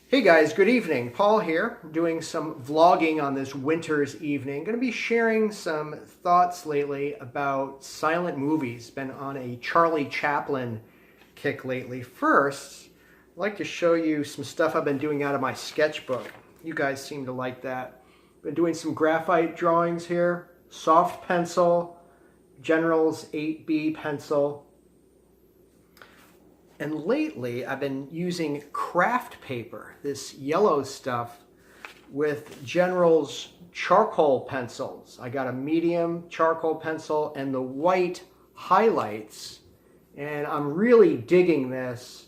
Hey guys, good evening. Paul here, doing some vlogging on this winter's evening. Going to be sharing some thoughts lately about silent movies. Been on a Charlie Chaplin kick lately. First, I'd like to show you some stuff I've been doing out of my sketchbook. You guys seem to like that. Been doing some graphite drawings here, soft pencil, General's 8B pencil. And lately, I've been using craft paper, this yellow stuff, with General's charcoal pencils. I got a medium charcoal pencil and the white highlights. And I'm really digging this,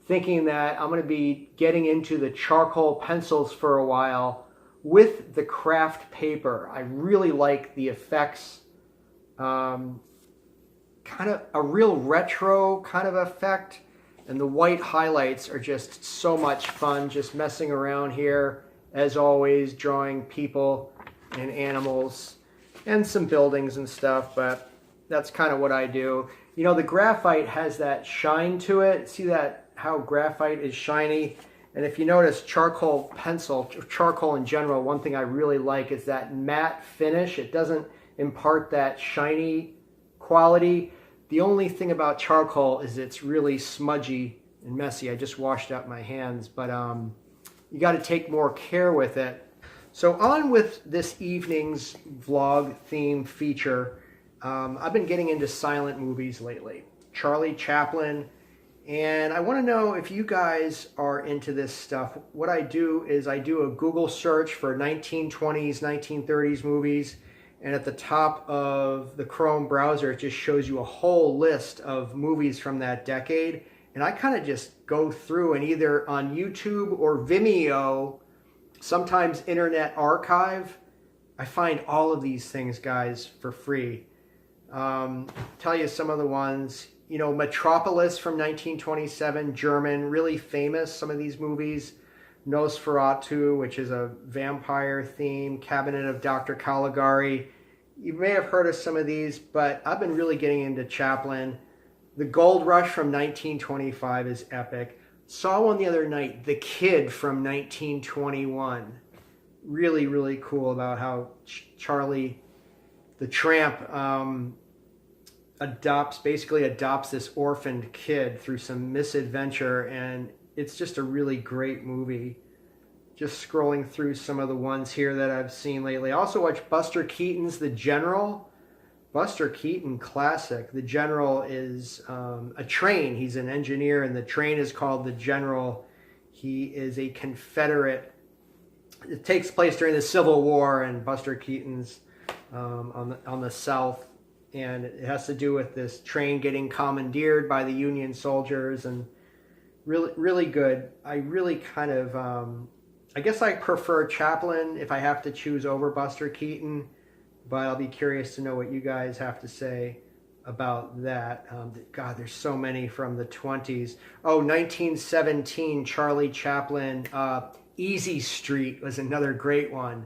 thinking that I'm going to be getting into the charcoal pencils for a while with the craft paper. I really like the effects. Kind of a real retro kind of effect. And the white highlights are just so much fun, just messing around here, as always, drawing people and animals and some buildings and stuff, but that's kind of what I do. You know, the graphite has that shine to it. See that, how graphite is shiny? And if you notice, charcoal pencil, charcoal in general, one thing I really like is that matte finish. It doesn't impart that shiny quality. The only thing about charcoal is it's really smudgy and messy. I just washed out my hands, but you got to take more care with it. So on with this evening's vlog theme feature. I've been getting into silent movies lately. Charlie Chaplin. And I want to know if you guys are into this stuff. What I do is I do a Google search for 1920s, 1930s movies. And at the top of the Chrome browser, it just shows you a whole list of movies from that decade. And I kind of just go through and either on YouTube or Vimeo, sometimes Internet Archive, I find all of these things, guys, for free. Tell you some of the ones. You know, Metropolis from 1927, German, really famous, some of these movies. Nosferatu, which is a vampire theme, Cabinet of Dr. Caligari. You may have heard of some of these, but I've been really getting into Chaplin. The Gold Rush from 1925 is epic. Saw one the other night, The Kid from 1921. Really, really cool about how Charlie the Tramp basically adopts this orphaned kid through some misadventure, and it's just a really great movie. Just scrolling through some of the ones here that I've seen lately. I also watched Buster Keaton's The General. Buster Keaton classic. The General is a train. He's an engineer, and the train is called The General. He is a Confederate. It takes place during the Civil War, and Buster Keaton's on the South. And it has to do with this train getting commandeered by the Union soldiers, and really, really good. I really kind of, I guess I prefer Chaplin if I have to choose over Buster Keaton, but I'll be curious to know what you guys have to say about that. God, there's so many from the 20s. Oh, 1917, Charlie Chaplin. Easy Street was another great one,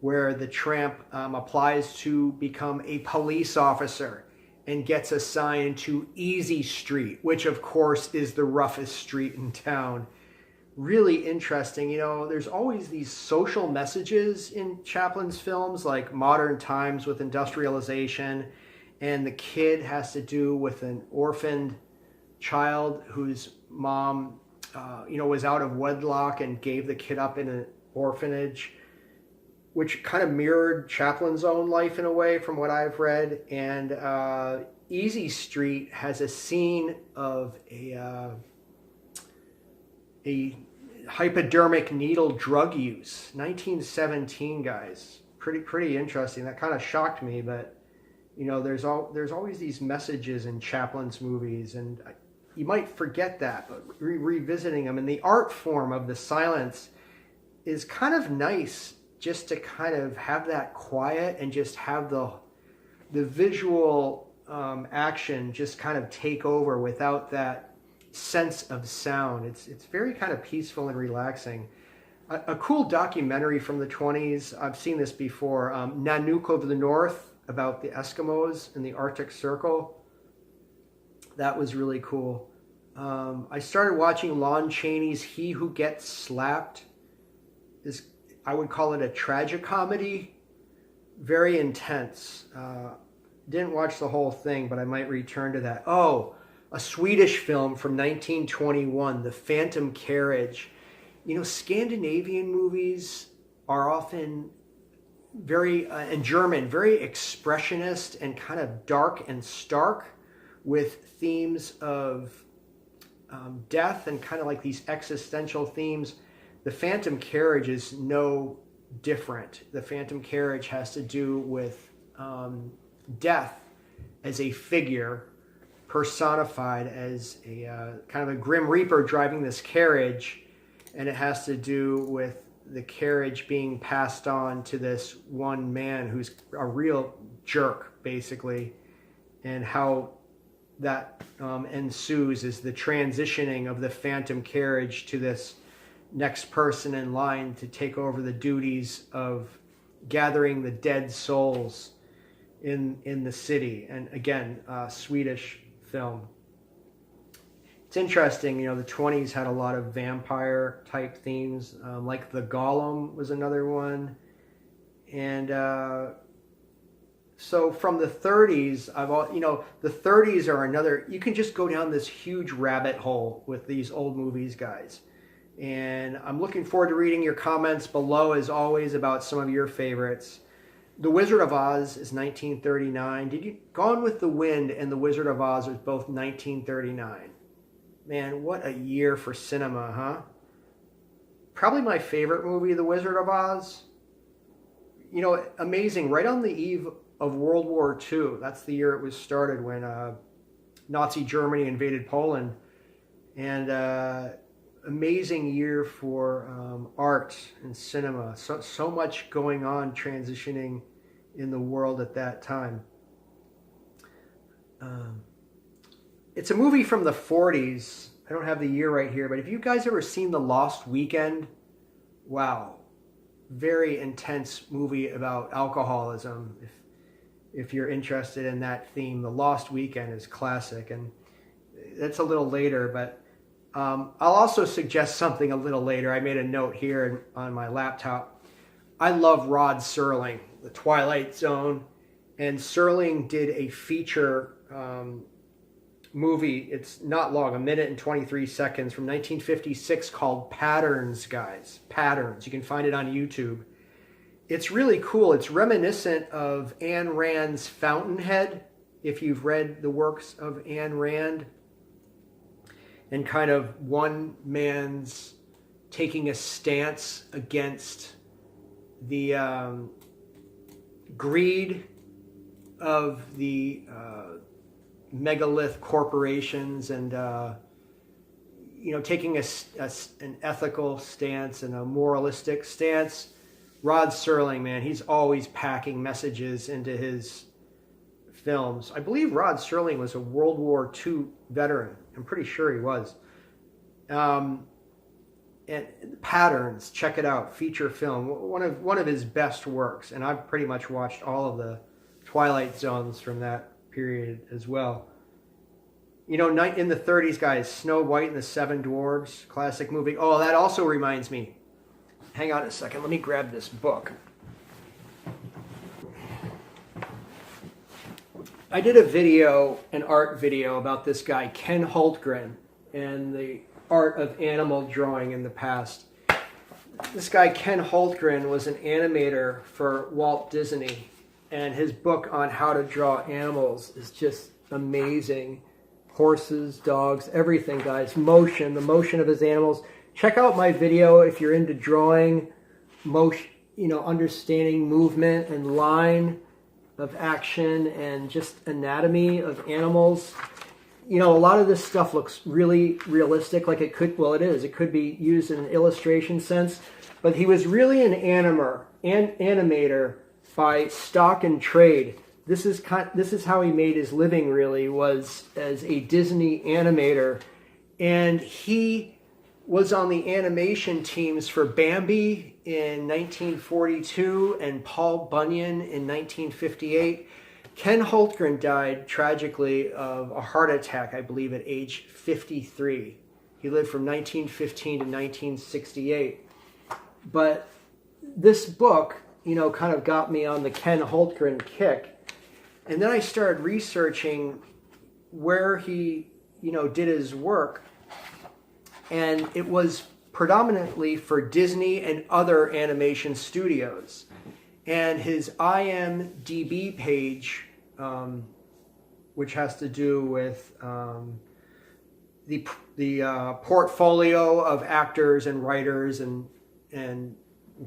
where the tramp applies to become a police officer and gets assigned to Easy Street, which of course is the roughest street in town. Really interesting. You know, there's always these social messages in Chaplin's films, like Modern Times with industrialization, and The Kid has to do with an orphaned child whose mom, was out of wedlock and gave the kid up in an orphanage, which kind of mirrored Chaplin's own life in a way from what I've read. And Easy Street has a scene of a hypodermic needle drug use. 1917, guys. Pretty interesting. That kind of shocked me, but you know, there's always these messages in Chaplin's movies, and you might forget that, but revisiting them, and the art form of the silence is kind of nice, just to kind of have that quiet and just have the visual action just kind of take over without that sense of sound. It's very kind of peaceful and relaxing. A cool documentary from the 20s, I've seen this before, Nanook of the North, about the Eskimos in the Arctic Circle. That was really cool. I started watching Lon Chaney's He Who Gets Slapped. I would call it a tragicomedy. Very intense. Didn't watch the whole thing, but I might return to that. Oh, a Swedish film from 1921, The Phantom Carriage. You know, Scandinavian movies are often very, and German, very expressionist and kind of dark and stark, with themes of death and kind of like these existential themes. The Phantom Carriage is no different. The Phantom Carriage has to do with death as a figure personified as a kind of a grim reaper driving this carriage, and it has to do with the carriage being passed on to this one man who's a real jerk, basically, and how that ensues is the transitioning of the Phantom Carriage to this next person in line to take over the duties of gathering the dead souls in the city. And again, Swedish film. It's interesting, you know, the 20s had a lot of vampire type themes, like The Golem was another one. And so from the 30s, the 30s are another, you can just go down this huge rabbit hole with these old movies, guys. And I'm looking forward to reading your comments below, as always, about some of your favorites. The Wizard of Oz is 1939. Gone with the Wind and The Wizard of Oz was both 1939. Man, what a year for cinema, huh? Probably my favorite movie, The Wizard of Oz. You know, amazing. Right on the eve of World War II. That's the year it was started, when Nazi Germany invaded Poland. And amazing year for art and cinema. So much going on, transitioning in the world at that time. It's a movie from the 40s. I don't have the year right here, but have you guys ever seen The Lost Weekend? Wow. Very intense movie about alcoholism. If you're interested in that theme, The Lost Weekend is classic, and that's a little later, but I'll also suggest something a little later. I made a note here on my laptop. I love Rod Serling, The Twilight Zone, and Serling did a feature movie. It's not long, 1 minute and 23 seconds, from 1956, called Patterns, guys. Patterns. You can find it on YouTube. It's really cool. It's reminiscent of Ayn Rand's Fountainhead, if you've read the works of Ayn Rand. And kind of one man's taking a stance against the greed of the megalith corporations, and taking an ethical stance and a moralistic stance. Rod Serling, man, he's always packing messages into his films. I believe Rod Serling was a World War II veteran. I'm pretty sure he was. And Patterns, check it out, feature film, one of his best works. And I've pretty much watched all of the Twilight Zones from that period as well. You know, in the 30s, guys, Snow White and the Seven Dwarfs, classic movie. Oh, that also reminds me. Hang on a second, let me grab this book. I did a video, an art video, about this guy, Ken Holtgren, and the art of animal drawing in the past. This guy, Ken Holtgren, was an animator for Walt Disney, and his book on how to draw animals is just amazing. Horses, dogs, everything, guys. Motion, the motion of his animals. Check out my video if you're into drawing, motion, understanding movement and line of action and just anatomy of animals. A lot of this stuff looks really realistic, like it is. It could be used in an illustration sense, but he was really an animator by stock and trade. This is how he made his living, really, was as a Disney animator. And he was on the animation teams for Bambi in 1942 and Paul Bunyan in 1958. Ken Holtgren died tragically of a heart attack, I believe, at age 53. He lived from 1915 to 1968. But this book, kind of got me on the Ken Holtgren kick. And then I started researching where he, did his work. And it was predominantly for Disney and other animation studios. And his IMDb page, which has to do with the portfolio of actors and writers and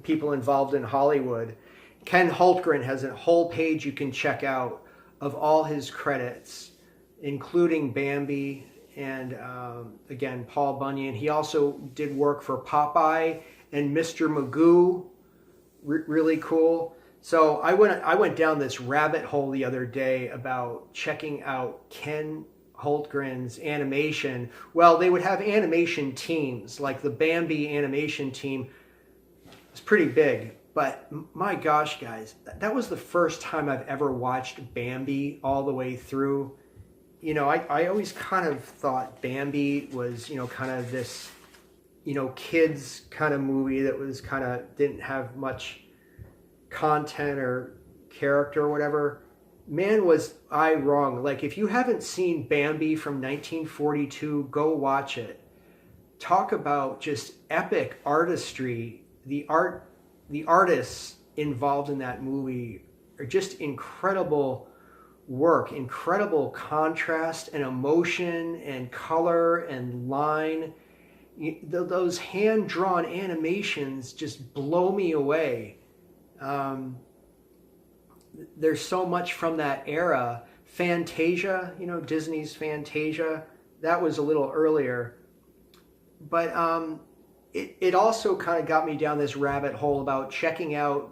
people involved in Hollywood. Ken Holtgren has a whole page you can check out of all his credits, including Bambi and, again, Paul Bunyan. He also did work for Popeye and Mr. Magoo. Really cool. So I went down this rabbit hole the other day about checking out Ken Holtgren's animation. Well, they would have animation teams, like the Bambi animation team. It's pretty big, but my gosh, guys, that was the first time I've ever watched Bambi all the way through. I always kind of thought Bambi was, kind of this, kids kind of movie that was kind of didn't have much content or character or whatever. Man, was I wrong. Like, if you haven't seen Bambi from 1942, go watch it. Talk about just epic artistry. The artists involved in that movie are just incredible work, incredible contrast and emotion and color and line. Those hand-drawn animations just blow me away. There's so much from that era. Fantasia, Disney's Fantasia, that was a little earlier. But it also kind of got me down this rabbit hole about checking out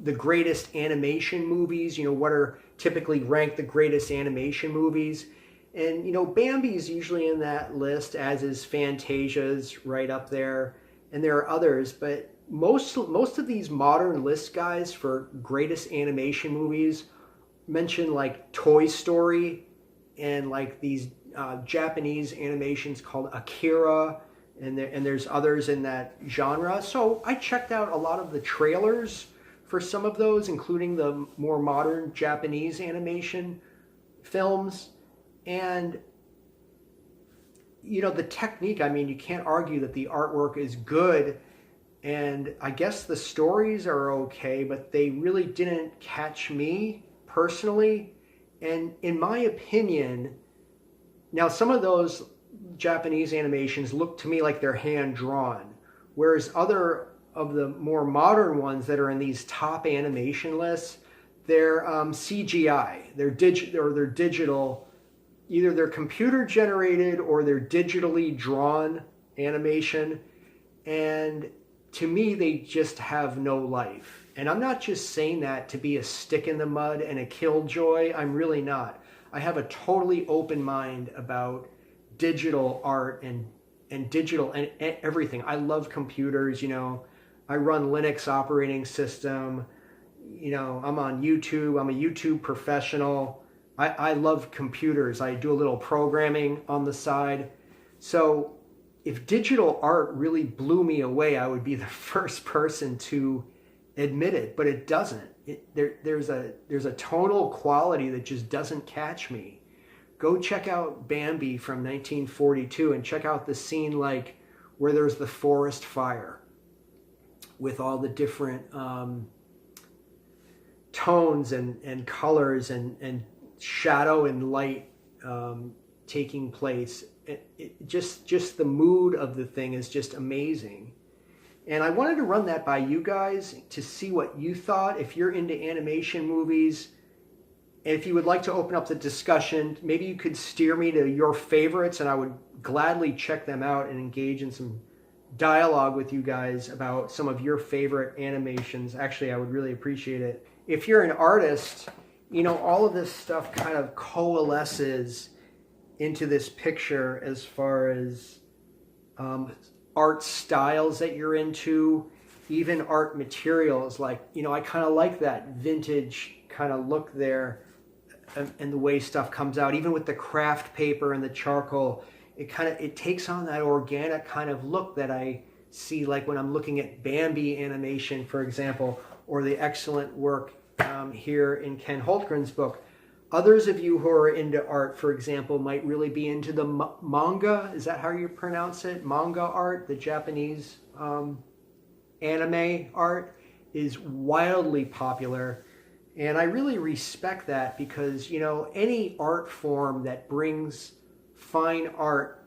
the greatest animation movies, what are typically ranked the greatest animation movies. And, Bambi's usually in that list, as is Fantasia's right up there. And there are others, but most of these modern list guys for greatest animation movies mention like Toy Story and like these Japanese animations called Akira, and there's others in that genre. So I checked out a lot of the trailers for some of those, including the more modern Japanese animation films. And the technique, I mean, you can't argue that the artwork is good. And I guess the stories are okay, but they really didn't catch me personally. And in my opinion, now some of those Japanese animations look to me like they're hand-drawn, whereas other of the more modern ones that are in these top animation lists, they're CGI. They're digital. Either they're computer generated or they're digitally drawn animation. And to me, they just have no life. And I'm not just saying that to be a stick in the mud and a killjoy. I'm really not. I have a totally open mind about digital art and digital and everything. I love computers, I run Linux operating system. I'm on YouTube. I'm a YouTube professional. I love computers. I do a little programming on the side. So if digital art really blew me away, I would be the first person to admit it, but it doesn't. There's a tonal quality that just doesn't catch me. Go check out Bambi from 1942 and check out the scene like where there's the forest fire with all the different tones and colors and shadow and light taking place. Just the mood of the thing is just amazing. And I wanted to run that by you guys to see what you thought. If you're into animation movies, and if you would like to open up the discussion, maybe you could steer me to your favorites, and I would gladly check them out and engage in some dialogue with you guys about some of your favorite animations. Actually, I would really appreciate it. If you're an artist, all of this stuff kind of coalesces into this picture as far as art styles that you're into, even art materials. Like, I kind of like that vintage kind of look there. and the way stuff comes out, even with the craft paper and the charcoal, it takes on that organic kind of look that I see, like when I'm looking at Bambi animation, for example, or the excellent work here in Ken Holtgren's book. Others of you who are into art, for example, might really be into the manga. Is that how you pronounce it? Manga art, the Japanese anime art, is wildly popular. And I really respect that because, you know, any art form that brings fine art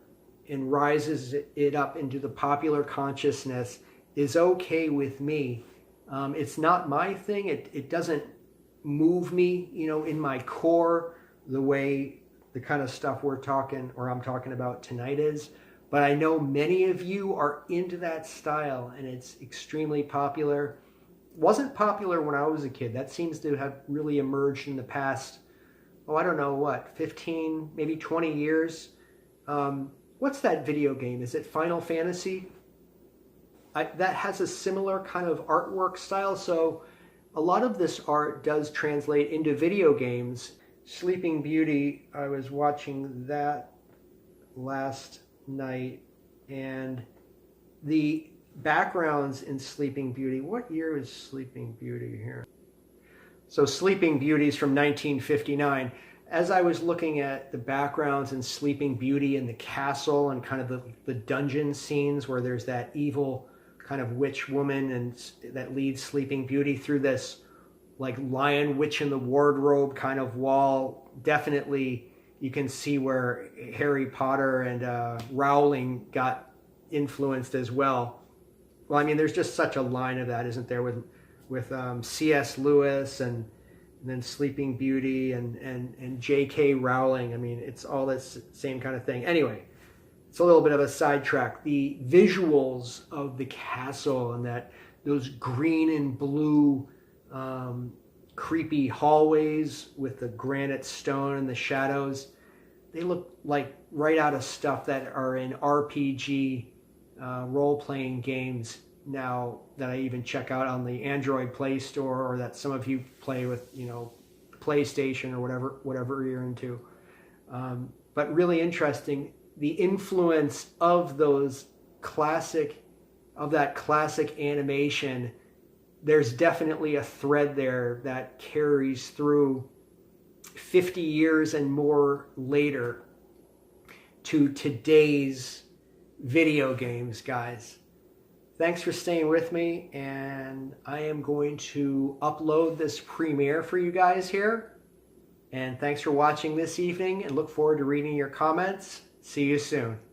and rises it up into the popular consciousness is okay with me. It's not my thing. It doesn't move me, you know, in my core the way the kind of stuff I'm talking about tonight is. But I know many of you are into that style and it's extremely popular. Wasn't popular when I was a kid. That seems to have really emerged in the past, I don't know what, 15, maybe 20 years. What's that video game? Is it Final Fantasy? That has a similar kind of artwork style. So a lot of this art does translate into video games. Sleeping Beauty, I was watching that last night, and the backgrounds in Sleeping Beauty. What year is Sleeping Beauty here? So Sleeping Beauty is from 1959. As I was looking at the backgrounds in Sleeping Beauty and the castle and kind of the dungeon scenes where there's that evil kind of witch woman and that leads Sleeping Beauty through this like Lion Witch in the Wardrobe kind of wall, definitely you can see where Harry Potter and Rowling got influenced as well. Well, I mean, there's just such a line of that, isn't there, with C.S. Lewis and then Sleeping Beauty and J.K. Rowling. I mean, it's all this same kind of thing. Anyway, it's a little bit of a sidetrack. The visuals of the castle and those green and blue creepy hallways with the granite stone and the shadows, they look like right out of stuff that are in RPG role-playing games now that I even check out on the Android Play Store, or that some of you play with, you know, PlayStation or whatever you're into. But really interesting, the influence of that classic animation. There's definitely a thread there that carries through 50 years and more later to today's video games, guys. Thanks for staying with me, and I am going to upload this premiere for you guys here. And thanks for watching this evening, and look forward to reading your comments. See you soon.